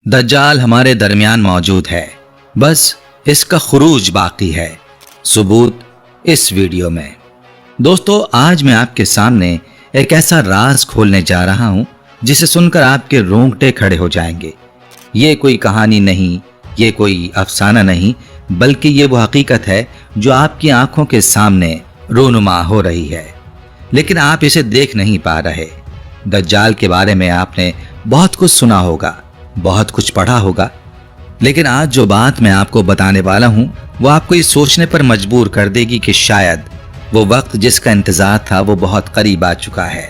दज्जाल हमारे दरमियान मौजूद है, बस इसका खुरूज बाकी है। सबूत इस वीडियो में। दोस्तों, आज मैं आपके सामने एक ऐसा राज खोलने जा रहा हूं जिसे सुनकर आपके रोंगटे खड़े हो जाएंगे। ये कोई कहानी नहीं, ये कोई अफसाना नहीं, बल्कि ये वो हकीकत है जो आपकी आंखों के सामने रोनुमा हो रही है, लेकिन आप इसे देख नहीं पा रहे। दज्जाल के बारे में आपने बहुत कुछ सुना होगा, बहुत कुछ पढ़ा होगा, लेकिन आज जो बात मैं आपको बताने वाला हूं वो आपको ये सोचने पर मजबूर कर देगी कि शायद वो वक्त जिसका इंतजार था वो बहुत करीब आ चुका है।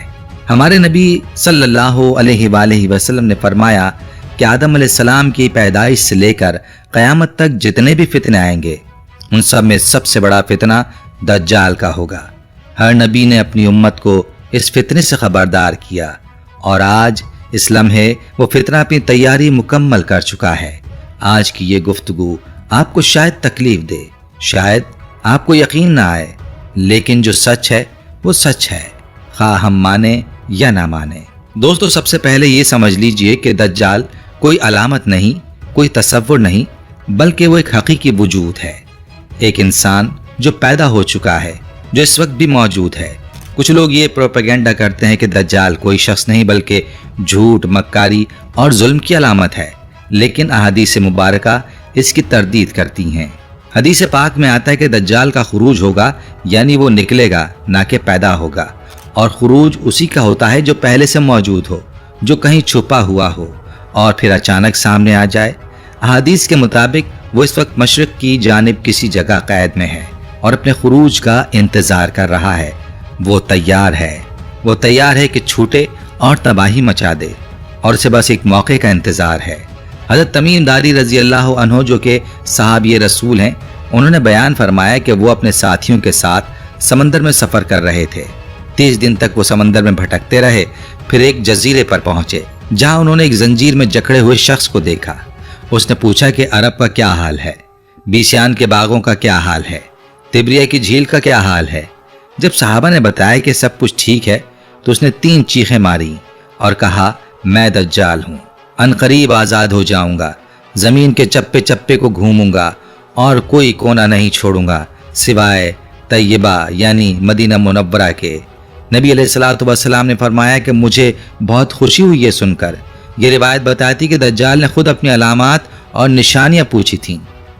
हमारे नबी सल्लल्लाहु अलैहि वसल्लम ने फरमाया कि आदम अलैहिस्सलाम की पैदाइश से लेकर क़यामत तक जितने भी फितने आएंगे उन सब में सबसे बड़ा फितना दज्जाल का होगा। हर नबी ने अपनी उम्मत को इस फितने से खबरदार किया और आज इस लम्हे वो फितना अपनी तैयारी मुकम्मल कर चुका है। आज की ये गुफ्तगू आपको शायद तकलीफ दे, शायद आपको यकीन ना आए, लेकिन जो सच है वो सच है, खा हम माने या ना माने। दोस्तों, सबसे पहले ये समझ लीजिए कि दज्जाल कोई अलामत नहीं, कोई तसव्वुर नहीं, बल्कि वो एक हकीकी वजूद है। एक इंसान जो पैदा हो चुका है, जो इस वक्त भी मौजूद है। कुछ लोग ये प्रोपेगेंडा करते हैं कि दज्जाल कोई शख्स नहीं बल्कि झूठ, मक्कारी और जुल्म की अलामत है, लेकिन अहादीस मुबारका इसकी तरदीद करती हैं। हदीस पाक में आता है कि दज्जाल का खुरूज होगा, यानी वो निकलेगा ना कि पैदा होगा, और खुरूज उसी का होता है जो पहले से मौजूद हो, जो कहीं छुपा हुआ हो और फिर अचानक सामने आ जाए। अहादीस के मुताबिक वो इस वक्त मशरिक की जानिब किसी जगह कैद में है और अपने खुरूज का इंतजार कर रहा है। वो तैयार है कि छूटे और तबाही मचा दे, और उसे बस एक मौके का इंतजार है। हज़रत तमीम दारी रजी अल्लाह अन्हु, जो कि सहाबी रसूल हैं, उन्होंने बयान फरमाया कि वो अपने साथियों के साथ समंदर में सफ़र कर रहे थे। 30 दिन तक वो समंदर में भटकते रहे, फिर एक जजीरे पर पहुंचे जहां उन्होंने एक जंजीर में जकड़े हुए शख्स को देखा। उसने पूछा कि अरब का क्या हाल है, बीसियान के बागों का क्या हाल है, तिब्रिया की झील का क्या हाल है। जब सहाबा ने बताया कि सब कुछ ठीक है तो उसने 3 चीखें मारी और कहा, मैं दज्जाल हूँ, अनकरीब आज़ाद हो जाऊंगा, ज़मीन के चप्पे चप्पे को घूमूंगा और कोई कोना नहीं छोड़ूंगा सिवाय तैयबा यानी मदीना मुनव्वरा के। नबी अलैहिस्सलातु वस्सलाम ने फरमाया कि मुझे बहुत खुशी हुई ये सुनकर। ये रिवायत बताती कि दज्जाल ने खुद अपनी अलामात और निशानियां पूछी थीं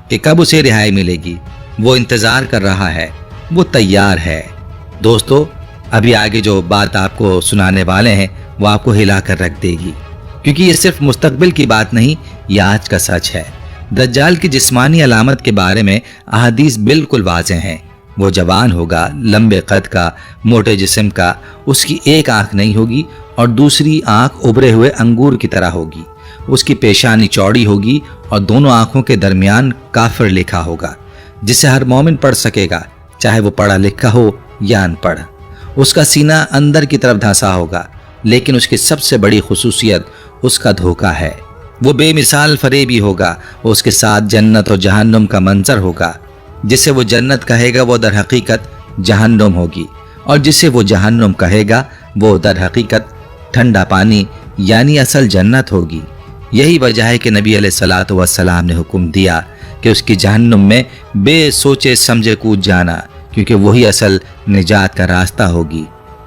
कि कब उसे रिहाई मिलेगी। वो इंतज़ार कर रहा है, वो तैयार है। दोस्तों, अभी आगे जो बात आपको सुनाने वाले हैं वो आपको हिला कर रख देगी, क्योंकि ये सिर्फ मुस्तकबिल की बात नहीं, ये आज का सच है। दज्जाल की जिस्मानी अलामत के बारे में अहादीस बिल्कुल वाज़ेह हैं। वो जवान होगा, लंबे कद का, मोटे जिस्म का, उसकी एक आंख नहीं होगी और दूसरी आंख उभरे हुए अंगूर की तरह होगी। उसकी पेशानी चौड़ी होगी और दोनों आंखों के दरमियान काफिर लिखा होगा, जिसे हर मोमिन पढ़ सकेगा, चाहे वो पढ़ा लिखा हो या अनपढ़। उसका सीना अंदर की तरफ धंसा होगा, लेकिन उसकी सबसे बड़ी खुसूसियत उसका धोखा है। वो बेमिसाल फरेबी होगा। उसके साथ जन्नत और जहन्नुम का मंजर होगा। जिसे वो जन्नत कहेगा वो दर हकीकत जहन्नुम होगी, और जिसे वो जहन्नुम कहेगा वो दर हकीकत ठंडा पानी यानी असल जन्नत होगी। यही वजह है कि नबी अलैहिस्सलातु वस्सलाम ने हुक्म दिया कि उसकी जहन्नुम में बेसोचे समझे कूद जाना, क्योंकि वही असल निजात का रास्ता होगी।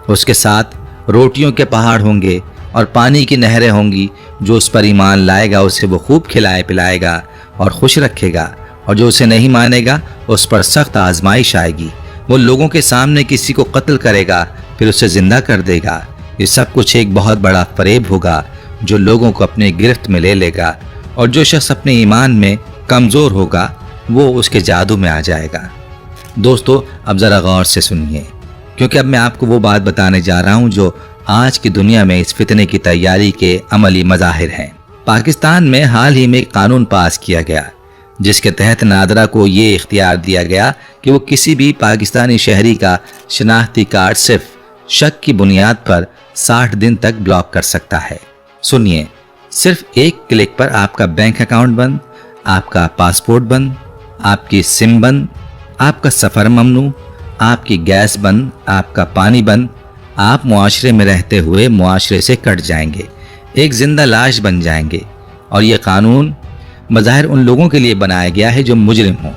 उसके साथ रोटियों के पहाड़ होंगे और पानी की नहरें होंगी। जो उस पर ईमान लाएगा उसे वो खूब खिलाए पिलाएगा और खुश रखेगा, और जो उसे नहीं मानेगा उस पर सख्त आजमाइश आएगी। वो लोगों के सामने किसी को कत्ल करेगा, फिर उसे जिंदा कर देगा। ये सब कुछ एक बहुत बड़ा फरेब होगा जो लोगों को अपने गिरफ्त में ले लेगा, और जो शख्स अपने ईमान में कमज़ोर होगा वो उसके जादू में आ जाएगा। दोस्तों, अब ज़रा गौर से सुनिए, क्योंकि अब मैं आपको वो बात बताने जा रहा हूँ जो आज की दुनिया में इस फितने की तैयारी के अमली मज़ाहिर हैं। पाकिस्तान में हाल ही में एक कानून पास किया गया जिसके तहत नादरा को ये इख्तियार दिया गया कि वो किसी भी पाकिस्तानी शहरी का शनाख्ती कार्ड सिर्फ शक की बुनियाद पर 60 दिन तक ब्लॉक कर सकता है। सुनिए, सिर्फ एक क्लिक पर आपका बैंक अकाउंट बंद, आपका पासपोर्ट बंद, आपकी सिम बंद, आपका सफ़र ममनू, आपकी गैस बंद, आपका पानी बंद। आप मुआशरे में रहते हुए मुआशरे से कट जाएंगे, एक जिंदा लाश बन जाएंगे। اور یہ قانون بظاہر ان لوگوں کے لیے بنایا گیا ہے جو مجرم ہوں،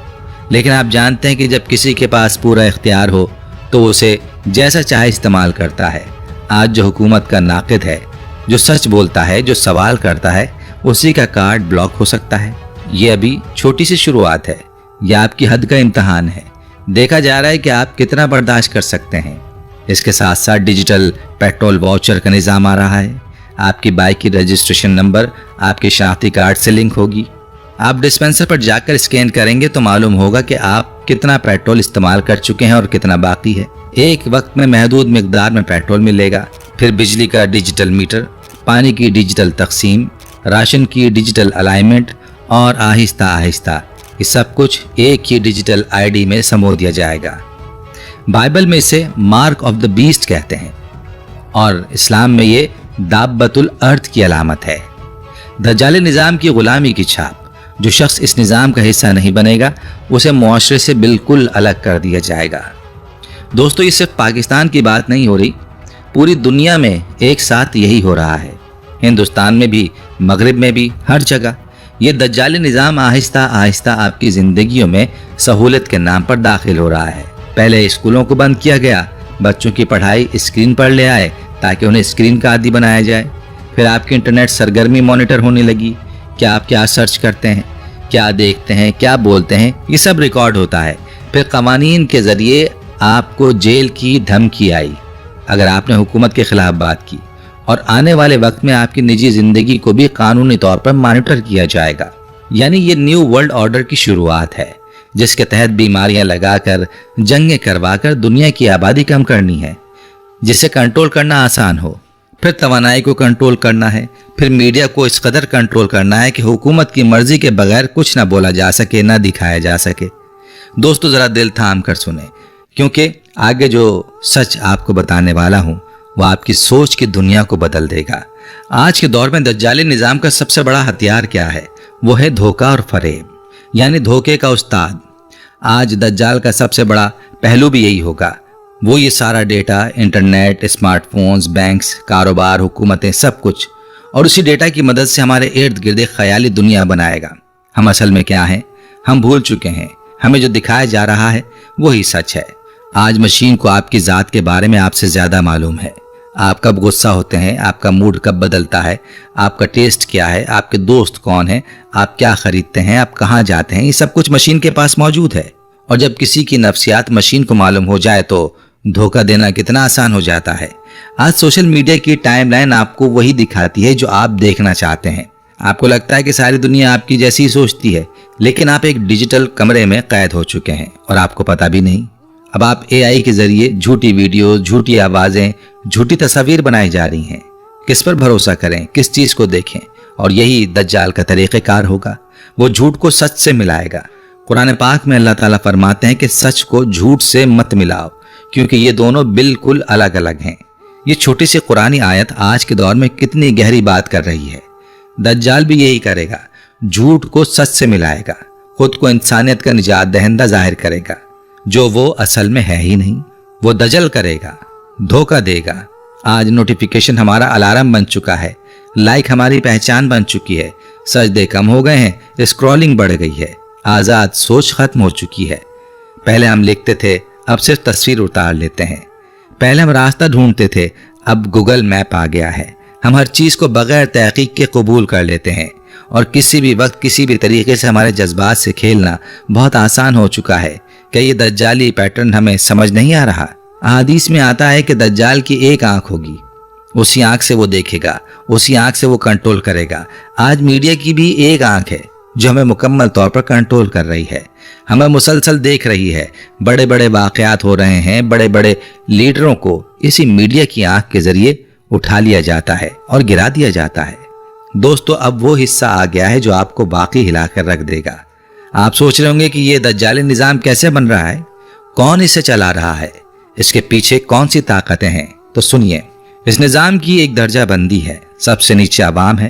لیکن آپ جانتے ہیں کہ جب کسی کے پاس پورا اختیار ہو تو وہ اسے جیسا چاہے استعمال کرتا ہے۔ آج جو حکومت کا ناقد ہے، جو سچ بولتا ہے، جو سوال کرتا ہے، اسی کا کارڈ بلاک ہو سکتا ہے۔ یہ ابھی چھوٹی سی شروعات ہے، یہ آپ کی حد کا امتحان ہے۔ دیکھا جا رہا ہے کہ آپ کتنا برداشت کر سکتے ہیں۔ اس کے ساتھ ساتھ ڈیجیٹل پیٹرول واؤچر کا نظام آ رہا ہے۔ آپ کی بائک کی رجسٹریشن نمبر آپ کے شناختی کارڈ سے لنک ہوگی۔ آپ ڈسپینسر پر جا کر اسکین کریں گے تو معلوم ہوگا کہ آپ کتنا پیٹرول استعمال کر چکے ہیں اور کتنا باقی ہے۔ ایک وقت میں محدود مقدار میں پیٹرول ملے گا، پھر بجلی کا ڈیجیٹل میٹر، پانی کی ڈیجیٹل تقسیم، راشن کی ڈیجیٹل الائنمنٹ، اور آہستہ آہستہ یہ سب کچھ ایک ہی ڈیجیٹل آئی ڈی میں سمو دیا جائے گا۔ بائبل میں اسے مارک آف دا بیسٹ کہتے ہیں اور اسلام میں یہ دابۃ الارض کی علامت ہے، دجال نظام کی غلامی کی چھاپ۔ جو شخص اس نظام کا حصہ نہیں بنے گا اسے معاشرے سے بالکل الگ کر دیا جائے گا۔ دوستو، یہ صرف پاکستان کی بات نہیں ہو رہی، پوری دنیا میں ایک ساتھ یہی ہو رہا ہے، ہندوستان میں بھی، مغرب میں بھی، ہر جگہ۔ یہ دجالی نظام آہستہ آہستہ آپ کی زندگیوں میں سہولت کے نام پر داخل ہو رہا ہے۔ پہلے اسکولوں کو بند کیا گیا، بچوں کی پڑھائی اسکرین پر لے آئے تاکہ انہیں اسکرین کا عادی بنایا جائے۔ پھر آپ کی انٹرنیٹ سرگرمی مانیٹر ہونے لگی، کہ آپ کیا سرچ کرتے ہیں، کیا دیکھتے ہیں، کیا بولتے ہیں، یہ سب ریکارڈ ہوتا ہے۔ پھر قوانین کے ذریعے آپ کو جیل کی دھمکی آئی اگر آپ نے حکومت کے خلاف بات کی، اور آنے والے وقت میں آپ کی نجی زندگی کو بھی قانونی طور پر مانیٹر کیا جائے گا۔ یعنی یہ نیو ورلڈ آرڈر کی شروعات ہے، جس کے تحت بیماریاں لگا کر، جنگیں کروا کر دنیا کی آبادی کم کرنی ہے، جسے کنٹرول کرنا آسان ہو۔ پھر توانائی کو کنٹرول کرنا ہے، پھر میڈیا کو اس قدر کنٹرول کرنا ہے کہ حکومت کی مرضی کے بغیر کچھ نہ بولا جا سکے، نہ دکھایا جا سکے۔ دوستو، ذرا دل تھام کر سنیں، کیونکہ آگے جو سچ آپ کو بتانے والا ہوں وہ آپ کی سوچ کی دنیا کو بدل دے گا۔ آج کے دور میں دجالی نظام کا سب سے بڑا ہتھیار کیا ہے؟ وہ ہے دھوکہ اور فریب، یعنی دھوکے کا استاد۔ آج دجال کا سب سے بڑا پہلو بھی یہی ہوگا، وہ یہ سارا data, internet, smart phones, banks, کاروبار، حکومتیں، سب کچھ، اور اسی ڈیٹا کی مدد سے ہمارے ارد گرد ایک خیالی دنیا بنائے گا۔ ہم اصل میں کیا ہیں ہم بھول چکے ہیں، ہمیں جو دکھایا جا رہا ہے وہی سچ ہے۔ آج مشین کو آپ کی ذات کے بارے میں آپ سے زیادہ معلوم ہے۔ آپ کب غصہ ہوتے ہیں، آپ کا موڈ کب بدلتا ہے، آپ کا ٹیسٹ کیا ہے، آپ کے دوست کون ہیں، آپ کیا خریدتے ہیں، آپ کہاں جاتے ہیں، یہ سب کچھ مشین کے پاس موجود ہے۔ اور جب کسی کی نفسیات مشین کو معلوم ہو جائے تو دھوکہ دینا کتنا آسان ہو جاتا ہے۔ آج سوشل میڈیا کی ٹائم لائن آپ کو وہی دکھاتی ہے جو آپ دیکھنا چاہتے ہیں۔ آپ کو لگتا ہے کہ ساری دنیا آپ کی جیسی سوچتی ہے، لیکن آپ ایک ڈیجیٹل کمرے میں قید ہو چکے ہیں اور آپ کو پتہ بھی نہیں۔ اب آپ اے آئی کے ذریعے جھوٹی ویڈیوز، جھوٹی آوازیں، جھوٹی تصاویر بنائی جا رہی ہیں۔ کس پر بھروسہ کریں، کس چیز کو دیکھیں؟ اور یہی دجال کا طریقہ کار ہوگا، وہ جھوٹ کو سچ سے ملائے گا۔ قرآن پاک میں اللہ تعالیٰ فرماتے ہیں کہ سچ کو جھوٹ سے مت ملاؤ، کیونکہ یہ دونوں بالکل الگ الگ ہیں۔ یہ چھوٹی سی قرآنی آیت آج کے دور میں کتنی گہری بات کر رہی ہے۔ دجال بھی یہی کرے گا، جھوٹ کو سچ سے ملائے گا، خود کو انسانیت کا نجات دہندہ ظاہر کرے گا، جو وہ اصل میں ہے ہی نہیں۔ وہ دجل کرے گا، دھوکہ دے گا۔ آج نوٹیفیکیشن ہمارا الارم بن چکا ہے، لائک ہماری پہچان بن چکی ہے، سجدے کم ہو گئے ہیں، اسکرولنگ بڑھ گئی ہے، آزاد سوچ ختم ہو چکی ہے۔ پہلے ہم لکھتے تھے، اب صرف تصویر اتار لیتے ہیں۔ پہلے ہم راستہ ڈھونڈتے تھے، اب گوگل میپ آ گیا ہے۔ ہم ہر چیز کو بغیر تحقیق کے قبول کر لیتے ہیں، اور کسی بھی وقت کسی بھی طریقے سے ہمارے جذبات سے کھیلنا بہت آسان ہو چکا ہے۔ کہ یہ دجالی پیٹرن ہمیں سمجھ نہیں آ رہا؟ احادیث میں آتا ہے کہ دجال کی ایک آنکھ ہوگی، اسی آنکھ سے وہ دیکھے گا، اسی آنکھ سے وہ کنٹرول کرے گا۔ آج میڈیا کی بھی ایک آنکھ ہے جو ہمیں مکمل طور پر کنٹرول کر رہی ہے، ہمیں مسلسل دیکھ رہی ہے۔ بڑے بڑے واقعات ہو رہے ہیں، بڑے بڑے لیڈروں کو اسی میڈیا کی آنکھ کے ذریعے اٹھا لیا جاتا ہے اور گرا دیا جاتا ہے۔ دوستو، اب وہ حصہ آ گیا ہے جو آپ کو باقی ہلا کر رکھ دے گا۔ آپ سوچ رہے ہوں گے کہ یہ دجالی نظام کیسے بن رہا ہے، کون اسے چلا رہا ہے، اس کے پیچھے کون سی طاقتیں ہیں؟ تو سنیے، اس نظام کی ایک درجہ بندی ہے۔ سب سے نیچے عوام ہے،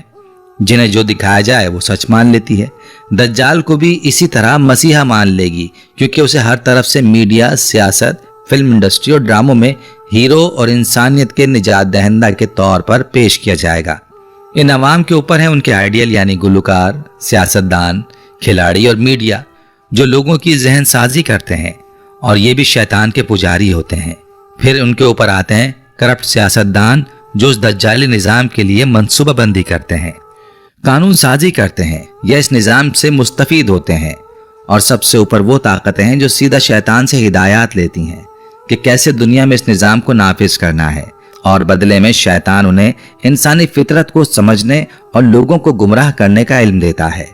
جنہیں جو دکھایا جائے وہ سچ مان لیتی ہے۔ دجال کو بھی اسی طرح مسیحا مان لے گی، کیونکہ اسے ہر طرف سے میڈیا، سیاست، فلم انڈسٹری اور ڈراموں میں ہیرو اور انسانیت کے نجات دہندہ کے طور پر پیش کیا جائے گا۔ इन अवाम के ऊपर है उनके आइडियल यानी गुलकार, सियासतदान, खिलाड़ी और मीडिया जो लोगों की जहन साजी करते हैं और ये भी शैतान के पुजारी होते हैं। फिर उनके ऊपर आते हैं करप्ट सियासतदान जो उस दज्जाली निजाम के लिए मंसूबाबंदी करते हैं, कानून साजी करते हैं या इस निजाम से मुस्तफीद होते हैं। और सबसे ऊपर वो ताकतें हैं जो सीधा शैतान से हिदायत लेती हैं कि कैसे दुनिया में इस निजाम को नाफिज करना है, और बदले में शैतान उन्हें इंसानी फितरत को समझने और लोगों को गुमराह करने का इल्म देता है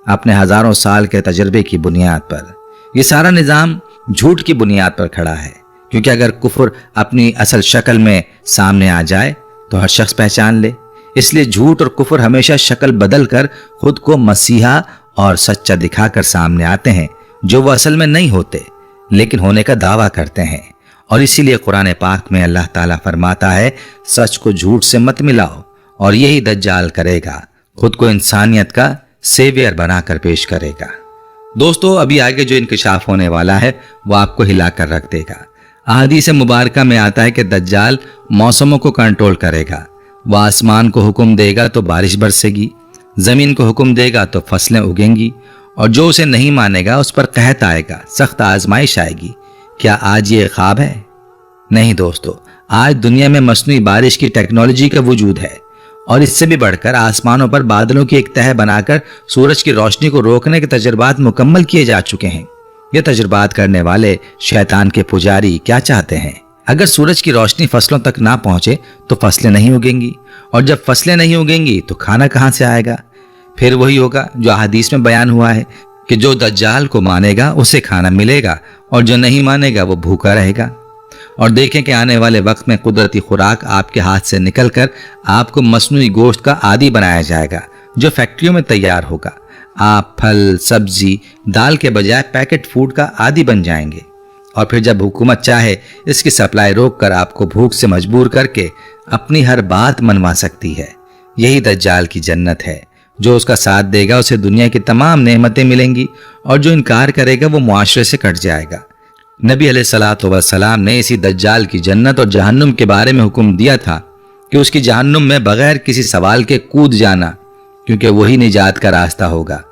अपने हजारों साल के तजर्बे की बुनियाद पर। यह सारा निजाम झूठ की बुनियाद पर खड़ा है, क्योंकि अगर कुफर अपनी असल शक्ल में सामने आ जाए तो हर शख्स पहचान ले। इसलिए झूठ और कुफर हमेशा शक्ल बदल कर खुद को मसीहा और सच्चा दिखाकर सामने आते हैं, जो वो असल में नहीं होते लेकिन होने का दावा करते हैं। और इसीलिए कुरान पाक में अल्लाह ताला फरमाता है, सच को झूठ से मत मिलाओ, और यही दज्जाल करेगा, खुद को इंसानियत का सेवियर बनाकर पेश करेगा। दोस्तों, अभी आगे जो इंकशाफ होने वाला है वो आपको हिलाकर रख देगा। अहादीस मुबारका में आता है कि दज्जाल मौसमों को कंट्रोल करेगा। वह आसमान को हुक्म देगा तो बारिश बरसेगी, जमीन को हुक्म देगा तो फसलें उगेंगी, और जो उसे नहीं मानेगा उस पर कहत आएगा, सख्त आजमाइश आएगी। क्या आज ये ख्वाब है? नहीं दोस्तों, आज दुनिया में मसनूई बारिश की टेक्नोलॉजी का वजूद है, और इससे भी बढ़कर आसमानों पर बादलों की एक तह बनाकर सूरज की रोशनी को रोकने के तजुर्बात मुकम्मल किए जा चुके हैं। ये तजुर्बात करने वाले शैतान के पुजारी क्या चाहते हैं? अगर सूरज की रोशनी फसलों तक ना पहुंचे तो फसलें नहीं उगेंगी, और जब फसलें नहीं उगेंगी तो खाना कहां से आएगा? फिर वही होगा जो हदीस में बयान हुआ है कि जो दज्जाल को मानेगा उसे खाना मिलेगा, और जो नहीं मानेगा वो भूखा रहेगा। और देखें कि आने वाले वक्त में कुदरती खुराक आपके हाथ से निकलकर आपको मसनूई गोश्त का आदी बनाया जाएगा, जो फैक्ट्रियों में तैयार होगा। आप फल, सब्जी, दाल के बजाय पैकेट फूड का आदी बन जाएंगे, और फिर जब हुकूमत चाहे इसकी सप्लाई रोककर आपको भूख से मजबूर करके अपनी हर बात मनवा सकती है। यही दज्जाल की जन्नत है। जो उसका साथ देगा उसे दुनिया की तमाम नेमतें मिलेंगी, और जो इनकार करेगा वो मुआशरे से कट जाएगा। नबी अलैहिस्सलातु वस्सलाम ने इसी दज्जाल की जन्नत और जहन्नुम के बारे में हुक्म दिया था कि उसकी जहन्नुम में बगैर किसी सवाल के कूद जाना, क्योंकि वही निजात का रास्ता होगा।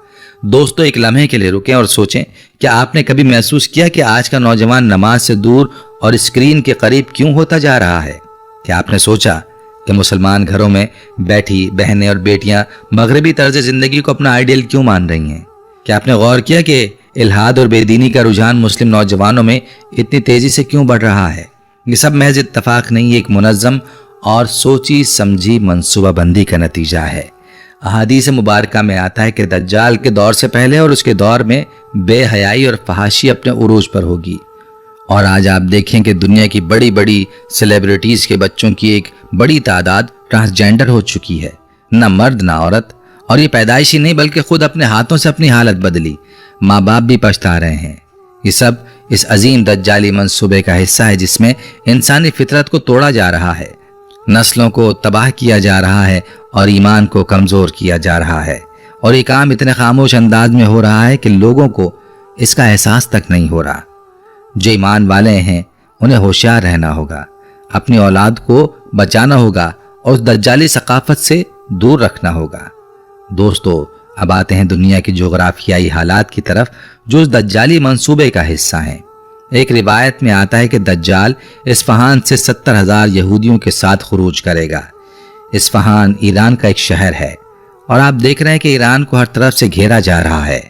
दोस्तों, एक लम्हे के लिए रुकें और सोचें, क्या आपने कभी महसूस किया कि आज का नौजवान नमाज से दूर और स्क्रीन के करीब क्यों होता जा रहा है? क्या आपने सोचा कि मुसलमान घरों में बैठी बहनें और बेटियां मगरबी तर्ज जिंदगी को अपना आइडियल क्यों मान रही हैं? क्या आपने गौर किया कि इल्हाद और बेदीनी का रुझान मुस्लिम नौजवानों में इतनी तेजी से क्यों बढ़ रहा है? ये सब महज इत्तफाक नहीं, एक मुनज़्ज़म और सोची समझी मंसूबाबंदी का नतीजा है। अहादीस मुबारका में आता है कि दज्जाल के दौर से पहले और उसके दौर में बेहयाई और फहाशी अपने उरूज पर होगी। और आज आप देखें कि दुनिया की बड़ी बड़ी सेलिब्रिटीज के बच्चों की एक बड़ी तादाद ट्रांसजेंडर हो चुकी है, न मर्द न औरत। और ये पैदाइशी नहीं बल्कि खुद अपने हाथों से अपनी हालत बदली। माँ बाप भी पछता रहे हैं। ये सब इस अजीम दज्जाली मंसूबे का हिस्सा है, जिसमें इंसानी फितरत को तोड़ा जा रहा है, नस्लों को तबाह किया जा रहा है और ईमान को कमजोर किया जा रहा है। और ये काम इतने खामोश अंदाज में हो रहा है कि लोगों को इसका एहसास तक नहीं हो रहा। जो ईमान वाले हैं उन्हें होशियार रहना होगा, अपनी औलाद को बचाना होगा और उस दज्जाली सकाफत से दूर रखना होगा। दोस्तों, अब आते हैं दुनिया की जोग्राफियाई हालात की तरफ जो उस दज्जाली मंसूबे का हिस्सा हैं। एक रिवायत में आता है कि दज्जाल इस्फहान से 70,000 यहूदियों के साथ खुरूज करेगा। इस्फहान ईरान का एक शहर है, और आप देख रहे हैं कि ईरान को हर तरफ से घेरा जा रहा है।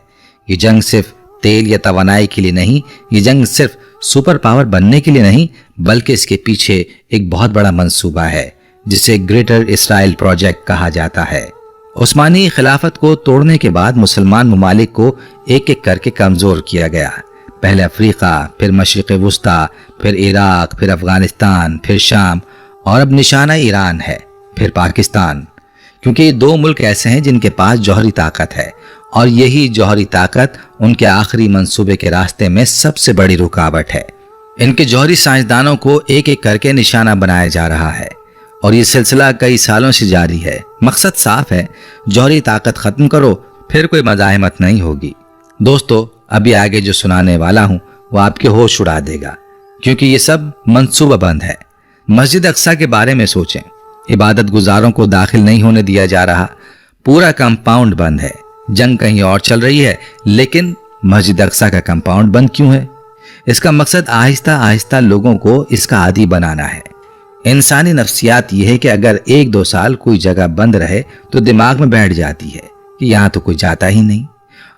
ये जंग सिर्फ तेल या तवानाई के लिए नहीं, ये जंग सिर्फ सुपर पावर बनने के लिए नहीं, बल्कि इसके पीछे एक बहुत बड़ा मंसूबा है जिसे ग्रेटर इसराइल प्रोजेक्ट कहा जाता है। उस्मानी खिलाफत को तोड़ने के बाद मुसलमान ममालिक को एक एक करके कमजोर किया गया। पहले अफ्रीका, फिर मशरिक़ वुस्ता, फिर इराक, फिर अफगानिस्तान, फिर शाम, और अब निशाना ईरान है, फिर पाकिस्तान। क्योंकि ये दो मुल्क ऐसे हैं जिनके पास जौहरी ताकत है, और यही जौहरी ताकत उनके आखिरी मंसूबे के रास्ते में सबसे बड़ी रुकावट है। इनके जौहरी साइंसदानों को एक एक करके निशाना बनाया जा रहा है, और ये सिलसिला कई सालों से जारी है। मकसद साफ है, जौहरी ताकत खत्म करो, फिर कोई मज़ाहमत नहीं होगी। दोस्तों, अभी आगे जो सुनाने वाला हूं वो आपके होश उड़ा देगा, क्योंकि ये सब मंसूबाबंद है। मस्जिद अक्सा के बारे में सोचें। इबादत गुजारों को दाखिल नहीं होने दिया जा रहा, पूरा कंपाउंड बंद है। जंग कहीं और चल रही है, लेकिन मस्जिद अक्सा का कंपाउंड बंद क्यों है? इसका मकसद आहिस्ता आहिस्ता लोगों को इसका आदी बनाना है। इंसानी नफ्सियात यह है कि अगर 1-2 साल कोई जगह बंद रहे तो दिमाग में बैठ जाती है कि यहाँ तो कोई जाता ही नहीं,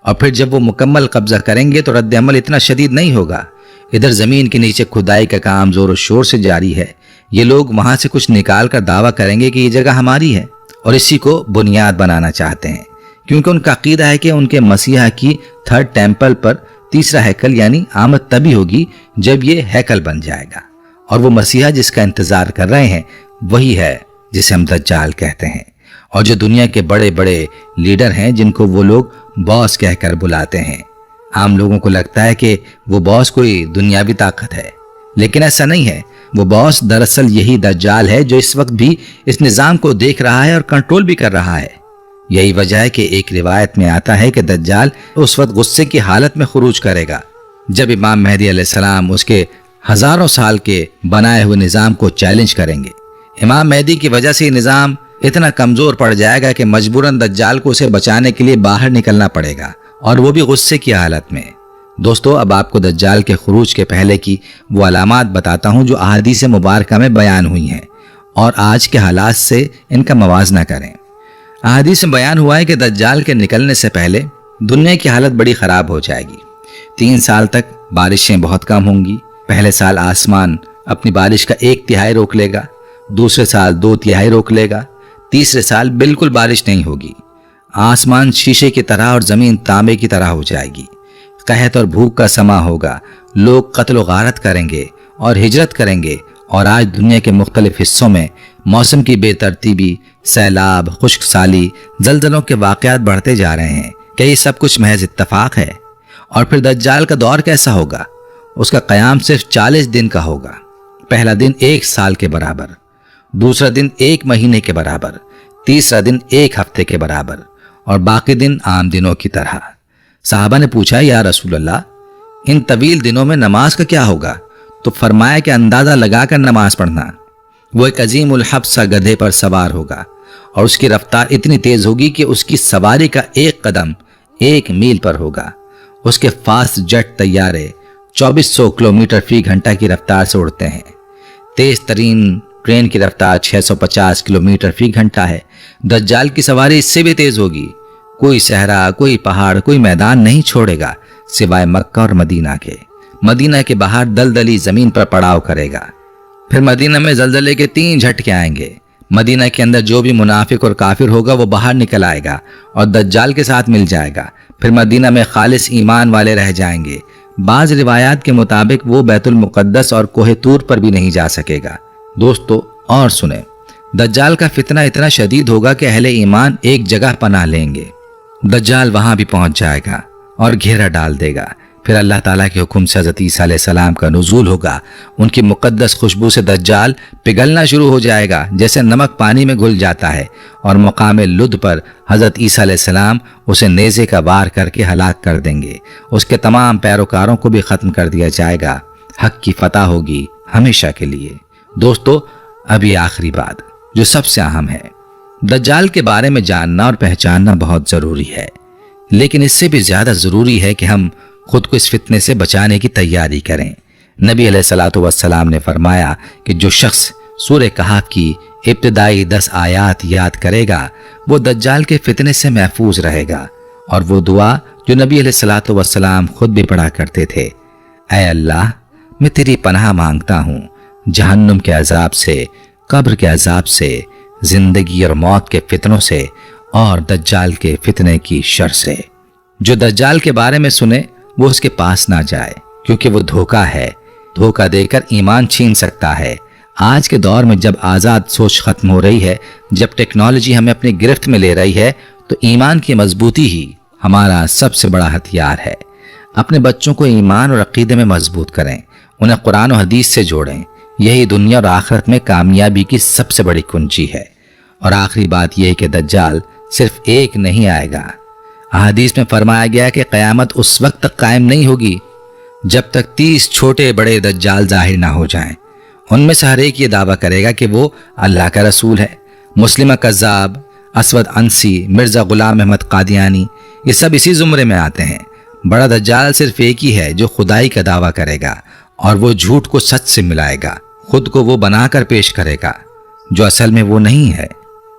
और फिर जब वो मुकम्मल कब्जा करेंगे तो रद्द अमल इतना शदीद नहीं होगा। इधर जमीन के नीचे खुदाई का काम जोर शोर से जारी है। ये लोग वहां से कुछ निकाल कर दावा करेंगे कि ये जगह हमारी है और इसी को बुनियाद बनाना चाहते हैं, क्योंकि उनका अकीदा है कि उनके मसीहा की 3rd टेम्पल पर तीसरा हैकल यानी आमद तभी होगी जब ये हैकल बन जाएगा। और वो मसीहा जिसका इंतजार कर रहे हैं वही है जिसे हम दज्जाल कहते हैं, और जो दुनिया के बड़े बड़े लीडर हैं जिनको वो लोग बॉस कहकर बुलाते हैं। आम लोगों को लगता है कि वो बॉस कोई दुनियावी ताकत है, लेकिन ऐसा नहीं है। वो बॉस दरअसल यही दज्जाल है जो इस वक्त भी इस निजाम को देख रहा है और कंट्रोल भी कर रहा है। यही वजह है कि एक रिवायत में आता है कि दज्जाल उस वक्त गुस्से की हालत में खुरूज करेगा जब इमाम मेहदी अलैहिस्सलाम उसके हजारों साल के बनाए हुए निजाम को चैलेंज करेंगे। इमाम मेहदी की वजह से ये निजाम इतना कमजोर पड़ जाएगा कि मजबूरन दज्जाल को उसे बचाने के लिए बाहर निकलना पड़ेगा, और वो भी गुस्से की हालत में। दोस्तों, अब आपको दज्जाल के खुरूज के पहले की वो अलामात बताता हूँ जो अहादीस मुबारका में बयान हुई हैं, और आज के हालात से इनका मवाजना करें। अहादीस में बयान हुआ है कि दज्जाल के निकलने से पहले दुनिया की हालत बड़ी खराब हो जाएगी। 3 साल तक बारिशें बहुत कम होंगी। पहले साल आसमान अपनी बारिश का 1/3 रोक लेगा, दूसरे साल 2/3 रोक लेगा, तीसरे साल बिल्कुल बारिश नहीं होगी। आसमान शीशे की तरह और जमीन तांबे की तरह हो जाएगी। कहत और भूख का समा होगा। लोग कत्ल व गारत करेंगे और हिजरत करेंगे, और आज दुनिया के मुख्तलिफ हिस्सों में मौसम की बेतरतीबी, सैलाब, खुश्क साली, जलजलों के वाक़यात बढ़ते जा रहे हैं। क्या ये सब कुछ महज इत्तफाक है? और फिर दज्जाल का दौर कैसा होगा? उसका क़याम सिर्फ 40 दिन का होगा। पहला दिन 1 साल के बराबर, दूसरा दिन 1 महीने के बराबर, तीसरा दिन 1 हफ्ते के बराबर, और बाकी दिन आम दिनों की तरह। साहबा ने पूछा, या रसूल अल्लाह, इन तवील दिनों में नमाज का क्या होगा? तो फरमाया कि अंदाजा लगाकर नमाज पढ़ना। वो एक अजीमुल हब सा गधे पर सवार होगा, और उसकी रफ्तार इतनी तेज होगी कि उसकी सवारी का एक कदम 1 मील पर होगा। उसके फास्ट जेट तैयारे 2400 किलोमीटर फी घंटा की रफ्तार से उड़ते हैं। तेज तरीन ट्रेन की रफ्तार 650 किलोमीटर फी घंटा है। दज्जाल की सवारी इससे भी तेज होगी। कोई सहरा, कोई पहाड़, कोई मैदान नहीं छोड़ेगा सिवाय मक्का और मदीना के। मदीना के बाहर दलदली जमीन पर पड़ाव करेगा। फिर मदीना में जलजले के 3 झटके आएंगे। मदीना के अंदर जो भी मुनाफिक और काफिर होगा वो बाहर निकल आएगा और दज्जाल के साथ मिल जाएगा। फिर मदीना में खालिस ईमान वाले रह जाएंगे। बाज रिवायात के मुताबिक वो बैतुल मुकद्दस और कोहे तूर पर भी नहीं जा सकेगा। दोस्तों, और सुने, दज्जाल का फितना इतना शदीद होगा कि अहले ईमान एक जगह पनाह लेंगे। दज्जाल वहां भी पहुंच जाएगा और घेरा डाल देगा। फिर अल्लाह ताला के हुक्म से हज़रत ईसा अलैहिस्सलाम का नुज़ूल होगा। उनकी मुक़द्दस खुशबू से दज्जाल पिघलना शुरू हो जाएगा जैसे नमक पानी में घुल जाता है, और मकाम लुद पर हज़रत ईसा अलैहिस्सलाम उसे नेज़े का वार करके हलाक कर देंगे। उसके तमाम पैरोकारों को भी ख़त्म कर दिया जाएगा। हक की फतह होगी हमेशा के लिए। दोस्तों, अभी आखिरी बात जो सबसे अहम है, दज्जाल के बारे में जानना और पहचानना बहुत ज़रूरी है, लेकिन इससे भी ज़्यादा ज़रूरी है कि हम खुद को इस फितने से बचाने की तैयारी करें। नबी अलैहिस्सलातु वस्सलाम ने फरमाया कि जो शख्स सूरह कहफ की इब्तिदाई 10 आयात याद करेगा वो दज्जाल के फितने से महफूज रहेगा। और वो दुआ जो नबी अलैहिस्सलातु वस्सलाम खुद भी पढ़ा करते थे, ऐ अल्लाह, मैं तेरी पनाह मांगता हूँ जहन्नुम के अजाब से, कब्र के अजाब से, जिंदगी और मौत के फितनों से, और दज्जाल के फितने की शर से। जो दज्जाल के बारे में सुने वो उसके पास ना जाए, क्योंकि वो धोखा है। धोखा देकर ईमान छीन सकता है। आज के दौर में जब आज़ाद सोच खत्म हो रही है, जब टेक्नोलॉजी हमें अपनी गिरफ्त में ले रही है, तो ईमान की मजबूती ही हमारा सबसे बड़ा हथियार है। अपने बच्चों को ईमान और अकीदे में मजबूत करें, उन्हें कुरान और हदीस से जोड़ें। यही दुनिया और आखिरत में कामयाबी की सबसे बड़ी कुंजी है। और आखिरी बात यह है कि दज्जाल सिर्फ एक नहीं आएगा। हदीस में फरमाया गया कि क़यामत उस वक्त तक कायम नहीं होगी जब तक 30 छोटे बड़े दज्जाल जाहिर ना हो जाएं। उनमें से हर एक ये दावा करेगा कि वो अल्लाह का रसूल है, مسلمہ کذاب، اسود انسی، مرزا غلام احمد قادیانی، یہ سب اسی زمرے میں آتے ہیں۔ بڑا دجال صرف ایک ہی ہے جو خدائی کا دعویٰ کرے گا اور وہ جھوٹ کو سچ سے ملائے گا، خود کو وہ بنا کر پیش کرے گا جو اصل میں وہ نہیں ہے۔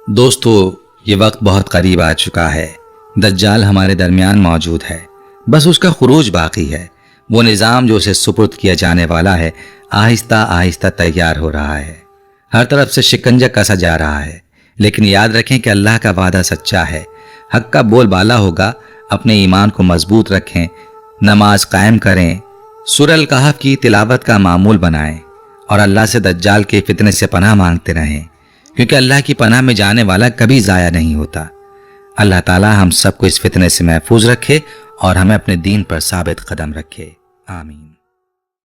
دوستو، یہ وقت بہت قریب آ چکا ہے۔ دجال ہمارے درمیان موجود ہے، بس اس کا خروج باقی ہے۔ وہ نظام جو اسے سپرد کیا جانے والا ہے آہستہ آہستہ تیار ہو رہا ہے، ہر طرف سے شکنجہ کسا جا رہا ہے۔ لیکن یاد رکھیں کہ اللہ کا وعدہ سچا ہے، حق کا بول بالا ہوگا۔ اپنے ایمان کو مضبوط رکھیں، نماز قائم کریں، سورہ الکہف کی تلاوت کا معمول بنائیں اور اللہ سے دجال کے فتنے سے پناہ مانگتے رہیں، کیونکہ اللہ کی پناہ میں جانے والا کبھی ضائع نہیں ہوتا۔ اللہ تعالی ہم سب کو اس فتنے سے محفوظ رکھے اور ہمیں اپنے دین پر ثابت قدم رکھے، آمین۔